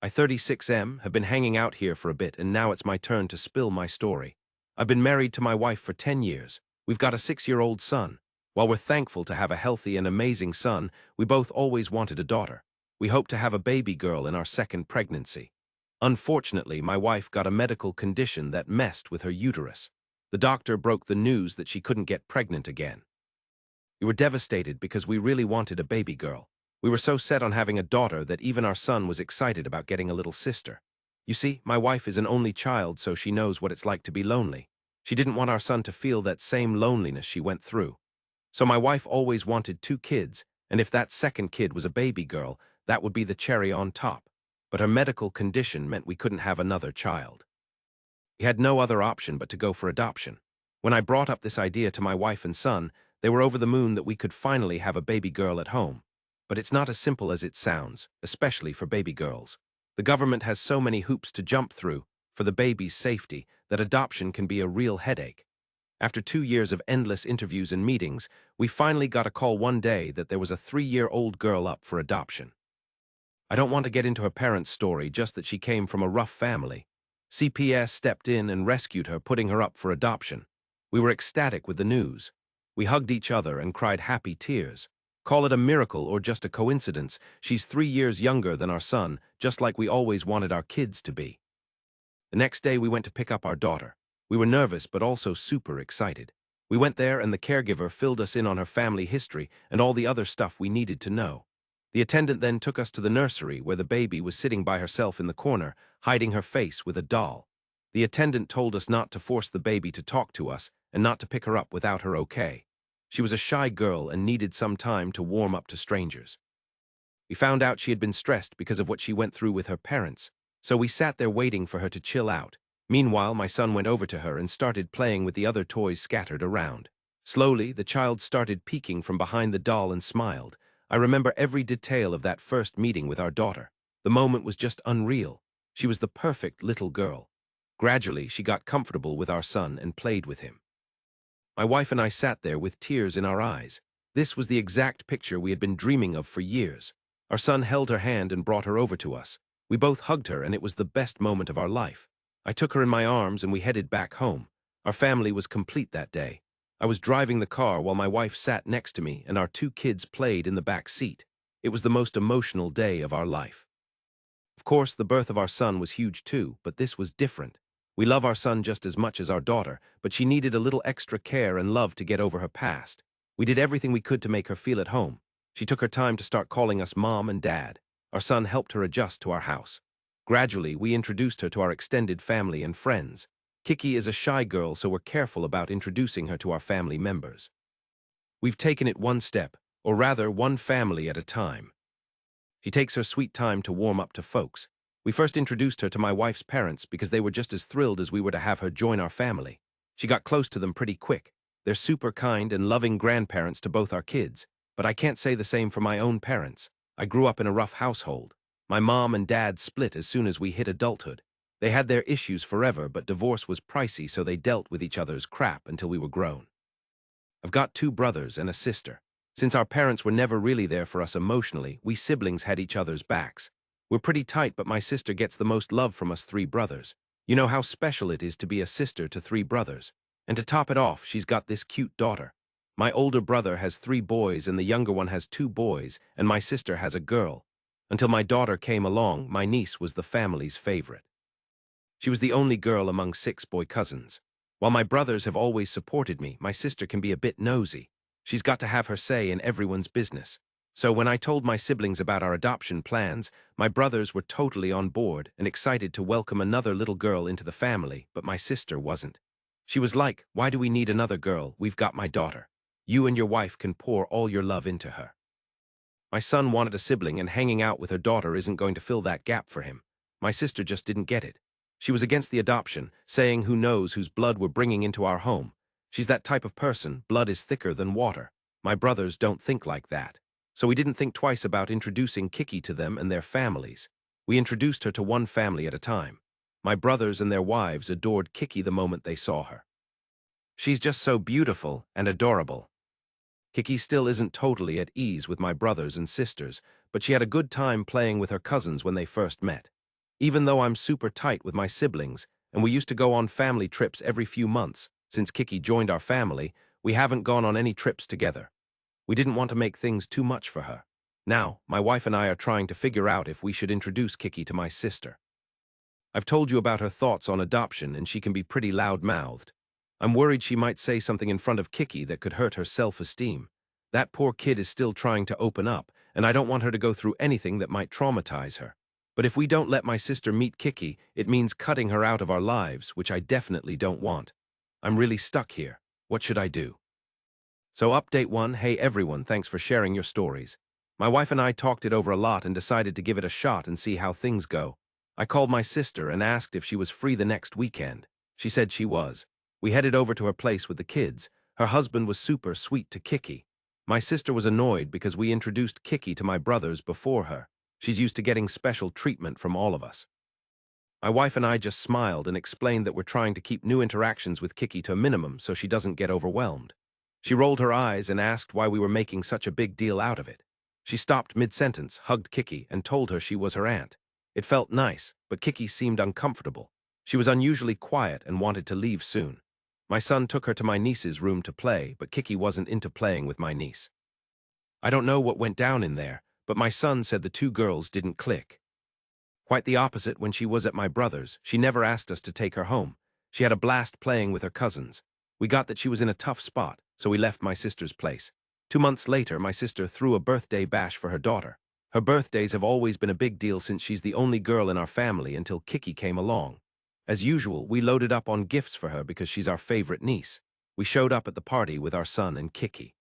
I 36M have been hanging out here for a bit, and now it's my turn to spill my story. I've been married to my wife for 10 years. We've got a 6-year-old son. While we're thankful to have a healthy and amazing son, we both always wanted a daughter. We hope to have a baby girl in our second pregnancy. Unfortunately, my wife got a medical condition that messed with her uterus. The doctor broke the news that she couldn't get pregnant again. We were devastated because we really wanted a baby girl. We were so set on having a daughter that even our son was excited about getting a little sister. You see, my wife is an only child, so she knows what it's like to be lonely. She didn't want our son to feel that same loneliness she went through. So my wife always wanted 2 kids, and if that second kid was a baby girl, that would be the cherry on top. But her medical condition meant we couldn't have another child. We had no other option but to go for adoption. When I brought up this idea to my wife and son, they were over the moon that we could finally have a baby girl at home. But it's not as simple as it sounds, especially for baby girls. The government has so many hoops to jump through for the baby's safety that adoption can be a real headache. After 2 years of endless interviews and meetings, we finally got a call one day that there was a 3-year-old girl up for adoption. I don't want to get into her parents' story, just that she came from a rough family. CPS stepped in and rescued her, putting her up for adoption. We were ecstatic with the news. We hugged each other and cried happy tears. Call it a miracle or just a coincidence, she's 3 years younger than our son, just like we always wanted our kids to be. The next day we went to pick up our daughter. We were nervous but also super excited. We went there and the caregiver filled us in on her family history and all the other stuff we needed to know. The attendant then took us to the nursery where the baby was sitting by herself in the corner, hiding her face with a doll. The attendant told us not to force the baby to talk to us and not to pick her up without her okay. She was a shy girl and needed some time to warm up to strangers. We found out she had been stressed because of what she went through with her parents, so we sat there waiting for her to chill out. Meanwhile, my son went over to her and started playing with the other toys scattered around. Slowly, the child started peeking from behind the doll and smiled. I remember every detail of that first meeting with our daughter. The moment was just unreal. She was the perfect little girl. Gradually, she got comfortable with our son and played with him. My wife and I sat there with tears in our eyes. This was the exact picture we had been dreaming of for years. Our son held her hand and brought her over to us. We both hugged her, and it was the best moment of our life. I took her in my arms and we headed back home. Our family was complete that day. I was driving the car while my wife sat next to me and our 2 kids played in the back seat. It was the most emotional day of our life. Of course, the birth of our son was huge too, but this was different. We love our son just as much as our daughter, but she needed a little extra care and love to get over her past. We did everything we could to make her feel at home. She took her time to start calling us mom and dad. Our son helped her adjust to our house. Gradually, we introduced her to our extended family and friends. Kiki is a shy girl, so we're careful about introducing her to our family members. We've taken it one step, or rather one family at a time. She takes her sweet time to warm up to folks. We first introduced her to my wife's parents because they were just as thrilled as we were to have her join our family. She got close to them pretty quick. They're super kind and loving grandparents to both our kids, but I can't say the same for my own parents. I grew up in a rough household. My mom and dad split as soon as we hit adulthood. They had their issues forever, but divorce was pricey, so they dealt with each other's crap until we were grown. I've got 2 brothers and a sister. Since our parents were never really there for us emotionally, we siblings had each other's backs. We're pretty tight, but my sister gets the most love from us 3 brothers. You know how special it is to be a sister to 3 brothers. And to top it off, she's got this cute daughter. My older brother has 3 boys and the younger one has 2 boys, and my sister has a girl. Until my daughter came along, my niece was the family's favorite. She was the only girl among 6 boy cousins. While my brothers have always supported me, my sister can be a bit nosy. She's got to have her say in everyone's business. So when I told my siblings about our adoption plans, my brothers were totally on board and excited to welcome another little girl into the family, but my sister wasn't. She was like, "Why do we need another girl? We've got my daughter. You and your wife can pour all your love into her." My son wanted a sibling, and hanging out with her daughter isn't going to fill that gap for him. My sister just didn't get it. She was against the adoption, saying who knows whose blood we're bringing into our home. She's that type of person, blood is thicker than water. My brothers don't think like that. So we didn't think twice about introducing Kiki to them and their families. We introduced her to one family at a time. My brothers and their wives adored Kiki the moment they saw her. She's just so beautiful and adorable. Kiki still isn't totally at ease with my brothers and sisters, but she had a good time playing with her cousins when they first met. Even though I'm super tight with my siblings, and we used to go on family trips every few months, since Kiki joined our family, we haven't gone on any trips together. We didn't want to make things too much for her. Now, my wife and I are trying to figure out if we should introduce Kiki to my sister. I've told you about her thoughts on adoption, and she can be pretty loud-mouthed. I'm worried she might say something in front of Kiki that could hurt her self-esteem. That poor kid is still trying to open up, and I don't want her to go through anything that might traumatize her. But if we don't let my sister meet Kiki, it means cutting her out of our lives, which I definitely don't want. I'm really stuck here. What should I do? So update 1, hey everyone, thanks for sharing your stories. My wife and I talked it over a lot and decided to give it a shot and see how things go. I called my sister and asked if she was free the next weekend. She said she was. We headed over to her place with the kids. Her husband was super sweet to Kiki. My sister was annoyed because we introduced Kiki to my brothers before her. She's used to getting special treatment from all of us. My wife and I just smiled and explained that we're trying to keep new interactions with Kiki to a minimum so she doesn't get overwhelmed. She rolled her eyes and asked why we were making such a big deal out of it. She stopped mid-sentence, hugged Kiki, and told her she was her aunt. It felt nice, but Kiki seemed uncomfortable. She was unusually quiet and wanted to leave soon. My son took her to my niece's room to play, but Kiki wasn't into playing with my niece. I don't know what went down in there, but my son said the two girls didn't click. Quite the opposite when she was at my brother's. She never asked us to take her home. She had a blast playing with her cousins. We got that she was in a tough spot, so we left my sister's place. 2 months later, my sister threw a birthday bash for her daughter. Her birthdays have always been a big deal since she's the only girl in our family until Kiki came along. As usual, we loaded up on gifts for her because she's our favorite niece. We showed up at the party with our son and Kiki.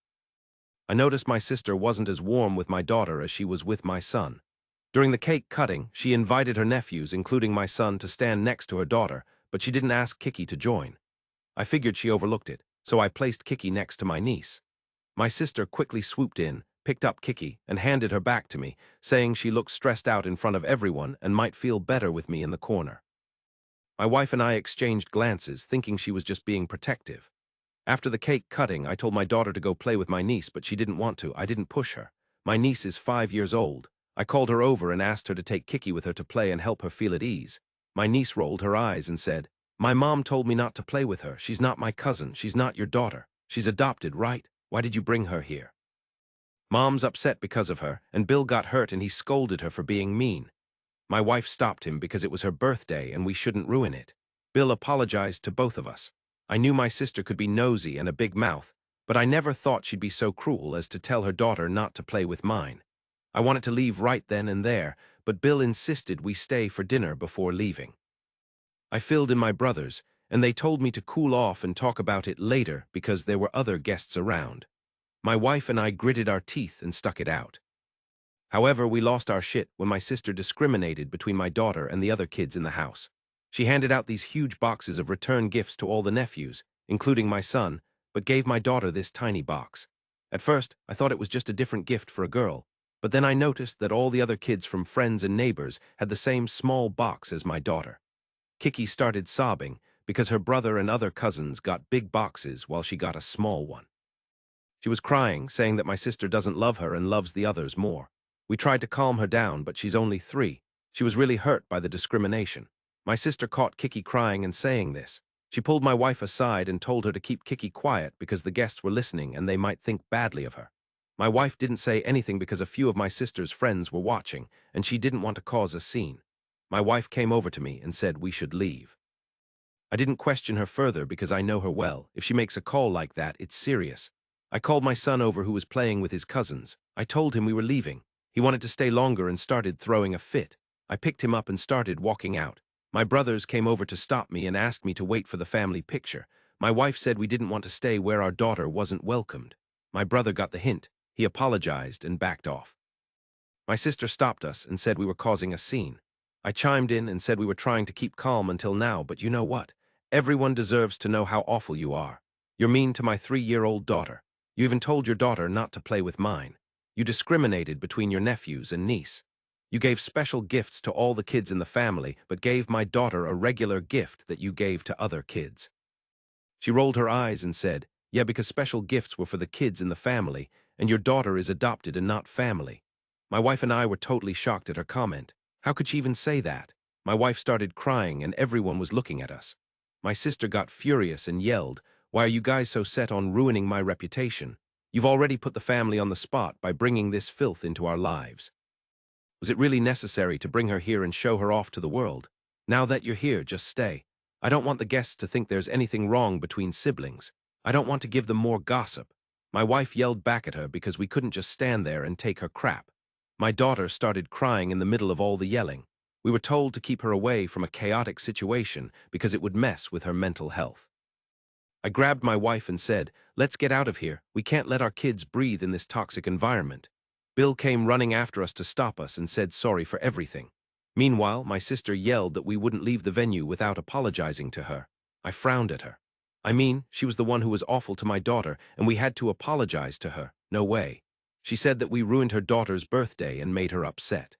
I noticed my sister wasn't as warm with my daughter as she was with my son. During the cake cutting, she invited her nephews, including my son, to stand next to her daughter, but she didn't ask Kiki to join. I figured she overlooked it, so I placed Kiki next to my niece. My sister quickly swooped in, picked up Kiki, and handed her back to me, saying she looked stressed out in front of everyone and might feel better with me in the corner. My wife and I exchanged glances, thinking she was just being protective. After the cake cutting, I told my daughter to go play with my niece, but she didn't want to. I didn't push her. My niece is 5 years old. I called her over and asked her to take Kiki with her to play and help her feel at ease. My niece rolled her eyes and said, "My mom told me not to play with her. She's not my cousin. She's not your daughter. She's adopted, right? Why did you bring her here?" Mom's upset because of her, and Bill got hurt and he scolded her for being mean. My wife stopped him because it was her birthday and we shouldn't ruin it. Bill apologized to both of us. I knew my sister could be nosy and a big mouth, but I never thought she'd be so cruel as to tell her daughter not to play with mine. I wanted to leave right then and there, but Bill insisted we stay for dinner before leaving. I filled in my brothers, and they told me to cool off and talk about it later because there were other guests around. My wife and I gritted our teeth and stuck it out. However, we lost our shit when my sister discriminated between my daughter and the other kids in the house. She handed out these huge boxes of return gifts to all the nephews, including my son, but gave my daughter this tiny box. At first, I thought it was just a different gift for a girl, but then I noticed that all the other kids from friends and neighbors had the same small box as my daughter. Kiki started sobbing because her brother and other cousins got big boxes while she got a small one. She was crying, saying that my sister doesn't love her and loves the others more. We tried to calm her down, but she's only 3. She was really hurt by the discrimination. My sister caught Kiki crying and saying this. She pulled my wife aside and told her to keep Kiki quiet because the guests were listening and they might think badly of her. My wife didn't say anything because a few of my sister's friends were watching, and she didn't want to cause a scene. My wife came over to me and said we should leave. I didn't question her further because I know her well. If she makes a call like that, it's serious. I called my son over who was playing with his cousins. I told him we were leaving. He wanted to stay longer and started throwing a fit. I picked him up and started walking out. My brothers came over to stop me and asked me to wait for the family picture. My wife said we didn't want to stay where our daughter wasn't welcomed. My brother got the hint. He apologized and backed off. My sister stopped us and said we were causing a scene. I chimed in and said we were trying to keep calm until now, but you know what? Everyone deserves to know how awful you are. You're mean to my 3-year-old daughter. You even told your daughter not to play with mine. You discriminated between your nephews and niece. You gave special gifts to all the kids in the family, but gave my daughter a regular gift that you gave to other kids. She rolled her eyes and said, "Yeah, because special gifts were for the kids in the family, and your daughter is adopted and not family." My wife and I were totally shocked at her comment. How could she even say that? My wife started crying and everyone was looking at us. My sister got furious and yelled, "Why are you guys so set on ruining my reputation? You've already put the family on the spot by bringing this filth into our lives. Was it really necessary to bring her here and show her off to the world? Now that you're here, just stay. I don't want the guests to think there's anything wrong between siblings. I don't want to give them more gossip." My wife yelled back at her because we couldn't just stand there and take her crap. My daughter started crying in the middle of all the yelling. We were told to keep her away from a chaotic situation because it would mess with her mental health. I grabbed my wife and said, "Let's get out of here. We can't let our kids breathe in this toxic environment." Bill came running after us to stop us and said sorry for everything. Meanwhile, my sister yelled that we wouldn't leave the venue without apologizing to her. I frowned at her. I mean, she was the one who was awful to my daughter, and we had to apologize to her. No way. She said that we ruined her daughter's birthday and made her upset.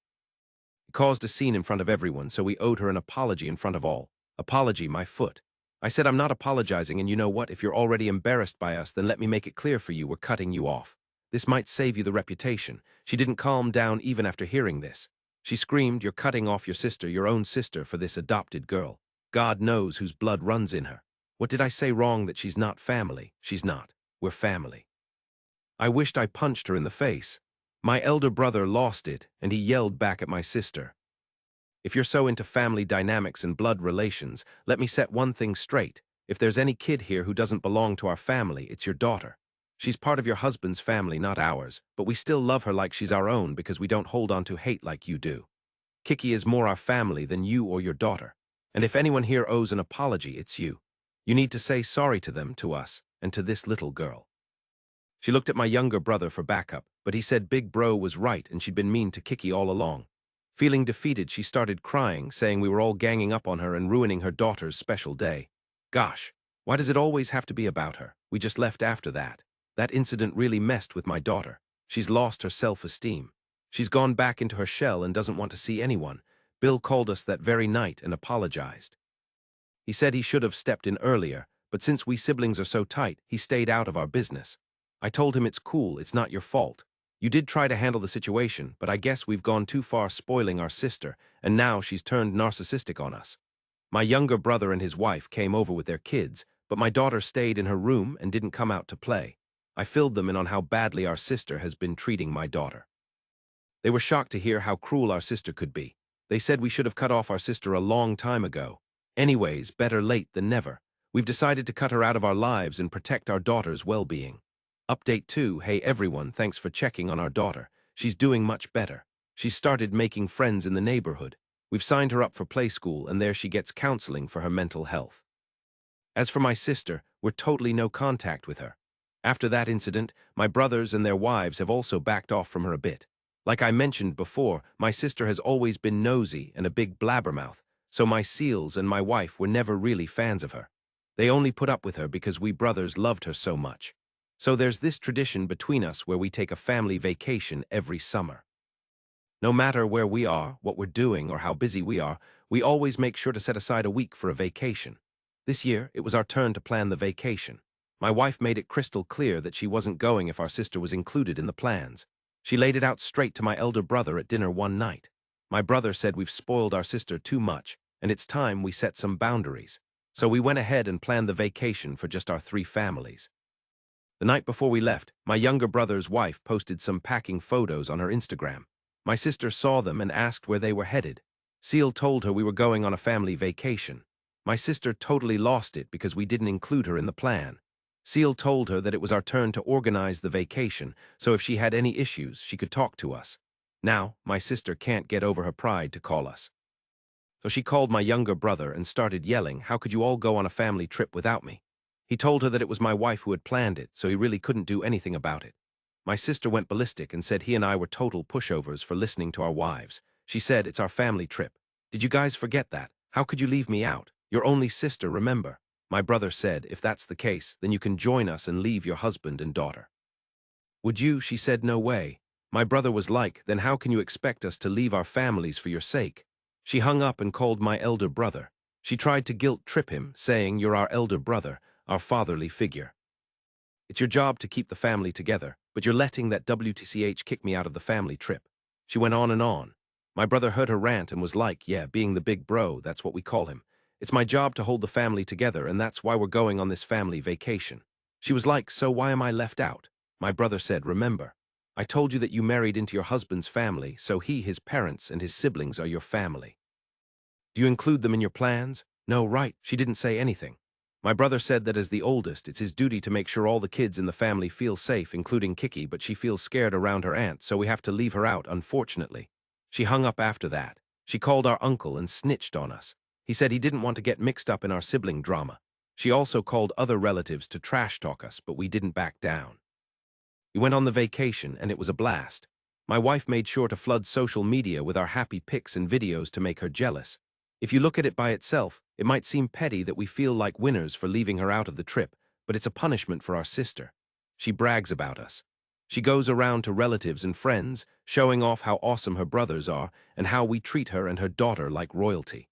It caused a scene in front of everyone, so we owed her an apology in front of all. Apology, my foot. I said, "I'm not apologizing, and you know what? If you're already embarrassed by us, then let me make it clear for you we're cutting you off. This might save you the reputation." She didn't calm down even after hearing this. She screamed, "You're cutting off your sister, your own sister, for this adopted girl. God knows whose blood runs in her. What did I say wrong that she's not family? She's not. We're family." I wished I punched her in the face. My elder brother lost it, and he yelled back at my sister. "If you're so into family dynamics and blood relations, let me set one thing straight. If there's any kid here who doesn't belong to our family, it's your daughter. She's part of your husband's family, not ours, but we still love her like she's our own because we don't hold on to hate like you do. Kiki is more our family than you or your daughter. And if anyone here owes an apology, it's you. You need to say sorry to them, to us, and to this little girl." She looked at my younger brother for backup, but he said Big Bro was right and she'd been mean to Kiki all along. Feeling defeated, she started crying, saying we were all ganging up on her and ruining her daughter's special day. Gosh, why does it always have to be about her? We just left after that. That incident really messed with my daughter. She's lost her self-esteem. She's gone back into her shell and doesn't want to see anyone. Bill called us that very night and apologized. He said he should have stepped in earlier, but since we siblings are so tight, he stayed out of our business. I told him it's cool, it's not your fault. You did try to handle the situation, but I guess we've gone too far spoiling our sister, and now she's turned narcissistic on us. My younger brother and his wife came over with their kids, but my daughter stayed in her room and didn't come out to play. I filled them in on how badly our sister has been treating my daughter. They were shocked to hear how cruel our sister could be. They said we should have cut off our sister a long time ago. Anyways, better late than never. We've decided to cut her out of our lives and protect our daughter's well-being. Update 2, hey everyone, thanks for checking on our daughter. She's doing much better. She's started making friends in the neighborhood. We've signed her up for play school, and there she gets counseling for her mental health. As for my sister, we're totally no contact with her. After that incident, my brothers and their wives have also backed off from her a bit. Like I mentioned before, my sister has always been nosy and a big blabbermouth, so my seals and my wife were never really fans of her. They only put up with her because we brothers loved her so much. So there's this tradition between us where we take a family vacation every summer. No matter where we are, what we're doing, or how busy we are, we always make sure to set aside a week for a vacation. This year, it was our turn to plan the vacation. My wife made it crystal clear that she wasn't going if our sister was included in the plans. She laid it out straight to my elder brother at dinner one night. My brother said we've spoiled our sister too much, and it's time we set some boundaries. So we went ahead and planned the vacation for just our 3 families. The night before we left, my younger brother's wife posted some packing photos on her Instagram. My sister saw them and asked where they were headed. Seal told her we were going on a family vacation. My sister totally lost it because we didn't include her in the plan. Seal told her that it was our turn to organize the vacation, so if she had any issues, she could talk to us. Now, my sister can't get over her pride to call us. So she called my younger brother and started yelling, "How could you all go on a family trip without me?" He told her that it was my wife who had planned it, so he really couldn't do anything about it. My sister went ballistic and said he and I were total pushovers for listening to our wives. She said, "It's our family trip. Did you guys forget that? How could you leave me out? Your only sister, remember?" My brother said, "If that's the case, then you can join us and leave your husband and daughter." "Would you?" She said, "No way." My brother was like, "Then how can you expect us to leave our families for your sake?" She hung up and called my elder brother. She tried to guilt-trip him, saying, "You're our elder brother, our fatherly figure. It's your job to keep the family together, but you're letting that WTCH kick me out of the family trip." She went on and on. My brother heard her rant and was like, yeah, being the big bro, that's what we call him. It's my job to hold the family together, and that's why we're going on this family vacation. She was like, so why am I left out? My brother said, remember, I told you that you married into your husband's family, so he, his parents, and his siblings are your family. Do you include them in your plans? No, right, she didn't say anything. My brother said that as the oldest, it's his duty to make sure all the kids in the family feel safe, including Kiki, but she feels scared around her aunt, so we have to leave her out, unfortunately. She hung up after that. She called our uncle and snitched on us. He said he didn't want to get mixed up in our sibling drama. She also called other relatives to trash talk us, but we didn't back down. We went on the vacation, and it was a blast. My wife made sure to flood social media with our happy pics and videos to make her jealous. If you look at it by itself, it might seem petty that we feel like winners for leaving her out of the trip, but it's a punishment for our sister. She brags about us. She goes around to relatives and friends, showing off how awesome her brothers are and how we treat her and her daughter like royalty.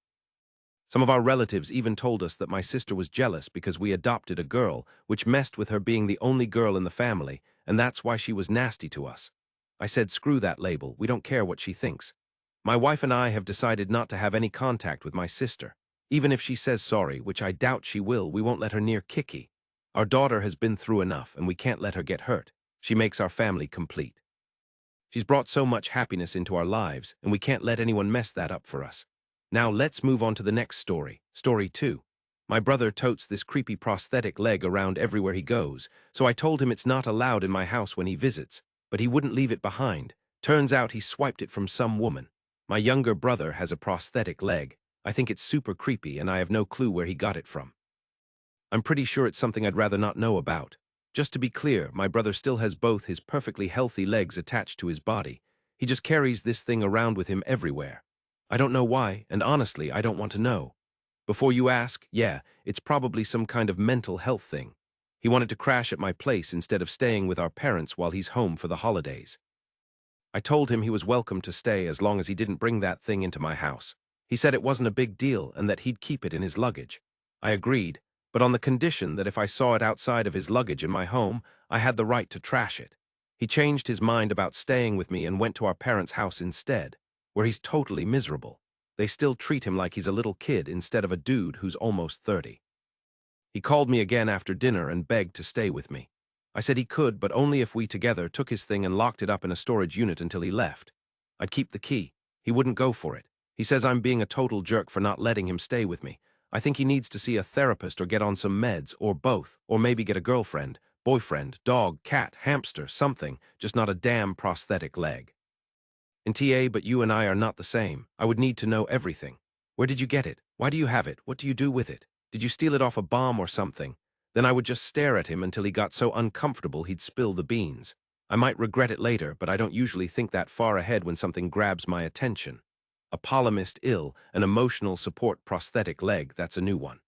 Some of our relatives even told us that my sister was jealous because we adopted a girl, which messed with her being the only girl in the family, and that's why she was nasty to us. I said, screw that label, we don't care what she thinks. My wife and I have decided not to have any contact with my sister. Even if she says sorry, which I doubt she will, we won't let her near Kiki. Our daughter has been through enough, and we can't let her get hurt. She makes our family complete. She's brought so much happiness into our lives, and we can't let anyone mess that up for us. Now let's move on to the next story. Story 2. My brother totes this creepy prosthetic leg around everywhere he goes, so I told him it's not allowed in my house when he visits, but he wouldn't leave it behind. Turns out he swiped it from some woman. My younger brother has a prosthetic leg. I think it's super creepy, and I have no clue where he got it from. I'm pretty sure it's something I'd rather not know about. Just to be clear, my brother still has both his perfectly healthy legs attached to his body. He just carries this thing around with him everywhere. I don't know why, and honestly, I don't want to know. Before you ask, yeah, it's probably some kind of mental health thing. He wanted to crash at my place instead of staying with our parents while he's home for the holidays. I told him he was welcome to stay as long as he didn't bring that thing into my house. He said it wasn't a big deal and that he'd keep it in his luggage. I agreed, but on the condition that if I saw it outside of his luggage in my home, I had the right to trash it. He changed his mind about staying with me and went to our parents' house instead, where he's totally miserable. They still treat him like he's a little kid instead of a dude who's almost 30. He called me again after dinner and begged to stay with me. I said he could, but only if we together took his thing and locked it up in a storage unit until he left. I'd keep the key. He wouldn't go for it. He says I'm being a total jerk for not letting him stay with me. I think he needs to see a therapist or get on some meds, or both, or maybe get a girlfriend, boyfriend, dog, cat, hamster, something, just not a damn prosthetic leg. In TA, but you and I are not the same. I would need to know everything. Where did you get it? Why do you have it? What do you do with it? Did you steal it off a bomb or something? Then I would just stare at him until he got so uncomfortable he'd spill the beans. I might regret it later, but I don't usually think that far ahead when something grabs my attention. A polemist ill, an emotional support prosthetic leg, that's a new one.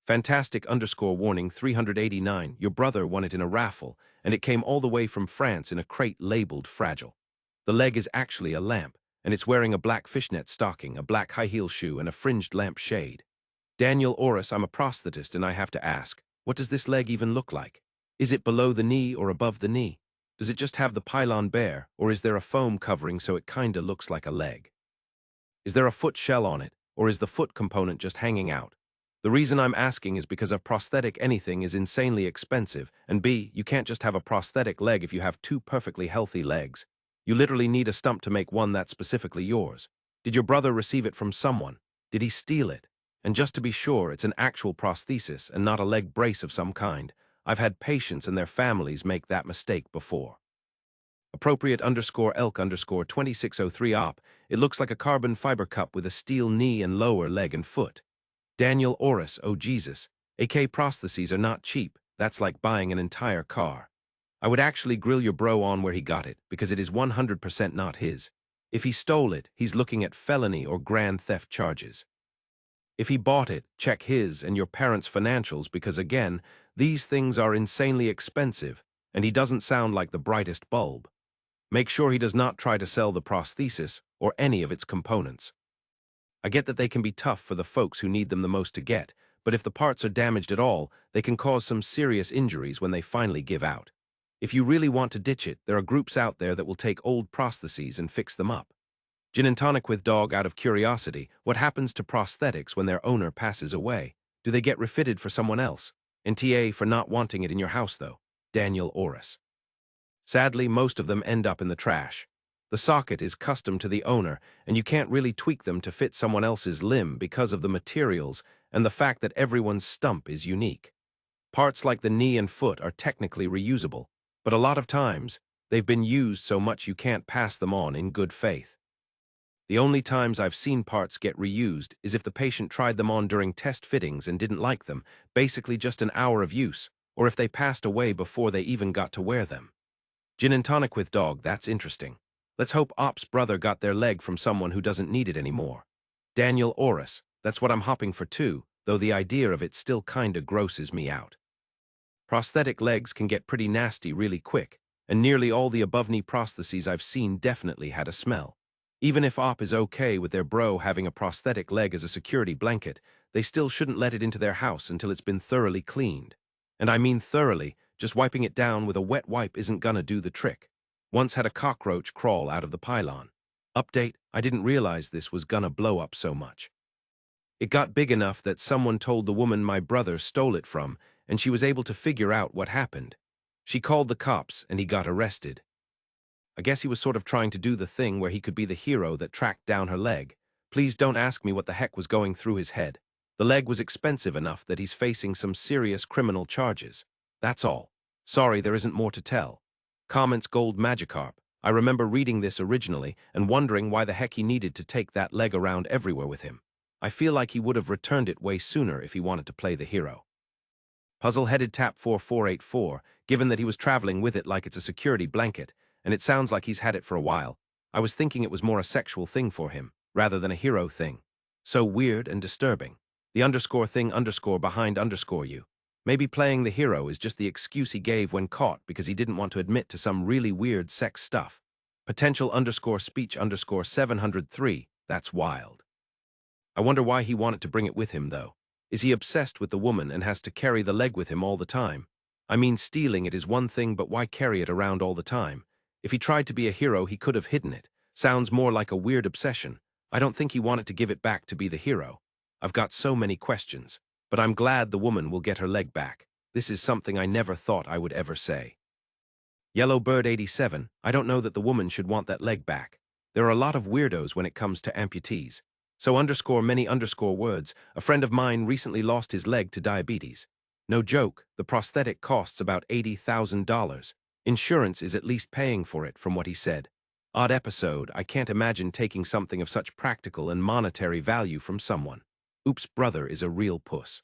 Fantastic _warning 389, your brother won it in a raffle, and it came all the way from France in a crate labeled fragile. The leg is actually a lamp, and it's wearing a black fishnet stocking, a black high-heel shoe, and a fringed lamp shade. Daniel Orris, I'm a prosthetist, and I have to ask, what does this leg even look like? Is it below the knee or above the knee? Does it just have the pylon bare, or is there a foam covering so it kinda looks like a leg? Is there a foot shell on it, or is the foot component just hanging out? The reason I'm asking is because a prosthetic anything is insanely expensive, and B, you can't just have a prosthetic leg if you have two perfectly healthy legs. You literally need a stump to make one that's specifically yours. Did your brother receive it from someone? Did he steal it? And just to be sure, it's an actual prosthesis and not a leg brace of some kind. I've had patients and their families make that mistake before. Appropriate _elk _2603 op. It looks like a carbon fiber cup with a steel knee and lower leg and foot. Daniel Orris, oh Jesus. AK prostheses are not cheap. That's like buying an entire car. I would actually grill your bro on where he got it, because it is 100% not his. If he stole it, he's looking at felony or grand theft charges. If he bought it, check his and your parents' financials because, again, these things are insanely expensive, and he doesn't sound like the brightest bulb. Make sure he does not try to sell the prosthesis or any of its components. I get that they can be tough for the folks who need them the most to get, but if the parts are damaged at all, they can cause some serious injuries when they finally give out. If you really want to ditch it, there are groups out there that will take old prostheses and fix them up. Gin and tonic with dog out of curiosity. What happens to prosthetics when their owner passes away? Do they get refitted for someone else? And TA for not wanting it in your house, though. Daniel Orris. Sadly, most of them end up in the trash. The socket is custom to the owner, and you can't really tweak them to fit someone else's limb because of the materials and the fact that everyone's stump is unique. Parts like the knee and foot are technically reusable, but a lot of times, they've been used so much you can't pass them on in good faith. The only times I've seen parts get reused is if the patient tried them on during test fittings and didn't like them, basically just an hour of use, or if they passed away before they even got to wear them. Gin and tonic with dog, that's interesting. Let's hope Op's brother got their leg from someone who doesn't need it anymore. Daniel Orris, that's what I'm hopping for too, though the idea of it still kinda grosses me out. Prosthetic legs can get pretty nasty really quick, and nearly all the above-knee prostheses I've seen definitely had a smell. Even if Op is okay with their bro having a prosthetic leg as a security blanket, they still shouldn't let it into their house until it's been thoroughly cleaned. And I mean thoroughly, just wiping it down with a wet wipe isn't gonna do the trick. Once had a cockroach crawl out of the pylon. Update, I didn't realize this was gonna blow up so much. It got big enough that someone told the woman my brother stole it from, and she was able to figure out what happened. She called the cops, and he got arrested. I guess he was sort of trying to do the thing where he could be the hero that tracked down her leg. Please don't ask me what the heck was going through his head. The leg was expensive enough that he's facing some serious criminal charges. That's all. Sorry, there isn't more to tell. Comments Gold Magikarp. I remember reading this originally and wondering why the heck he needed to take that leg around everywhere with him. I feel like he would have returned it way sooner if he wanted to play the hero. Puzzle-headed Tap 4484, given that he was traveling with it like it's a security blanket, and it sounds like he's had it for a while. I was thinking it was more a sexual thing for him, rather than a hero thing. So weird and disturbing. The underscore thing underscore behind underscore you. Maybe playing the hero is just the excuse he gave when caught because he didn't want to admit to some really weird sex stuff. Potential underscore speech underscore 703, that's wild. I wonder why he wanted to bring it with him, though. Is he obsessed with the woman and has to carry the leg with him all the time? I mean, stealing it is one thing, but why carry it around all the time? If he tried to be a hero, he could have hidden it. Sounds more like a weird obsession. I don't think he wanted to give it back to be the hero. I've got so many questions, but I'm glad the woman will get her leg back. This is something I never thought I would ever say. Yellowbird 87, I don't know that the woman should want that leg back. There are a lot of weirdos when it comes to amputees. So underscore many underscore words, a friend of mine recently lost his leg to diabetes. No joke, the prosthetic costs about $80,000. Insurance is at least paying for it, from what he said. Odd episode, I can't imagine taking something of such practical and monetary value from someone. Oops, brother is a real puss.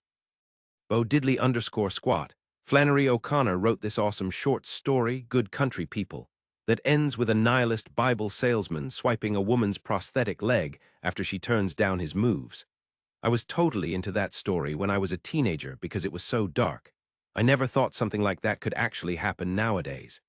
Bo Diddley underscore squat. Flannery O'Connor wrote this awesome short story, Good Country People, that ends with a nihilist Bible salesman swiping a woman's prosthetic leg after she turns down his moves. I was totally into that story when I was a teenager because it was so dark. I never thought something like that could actually happen nowadays.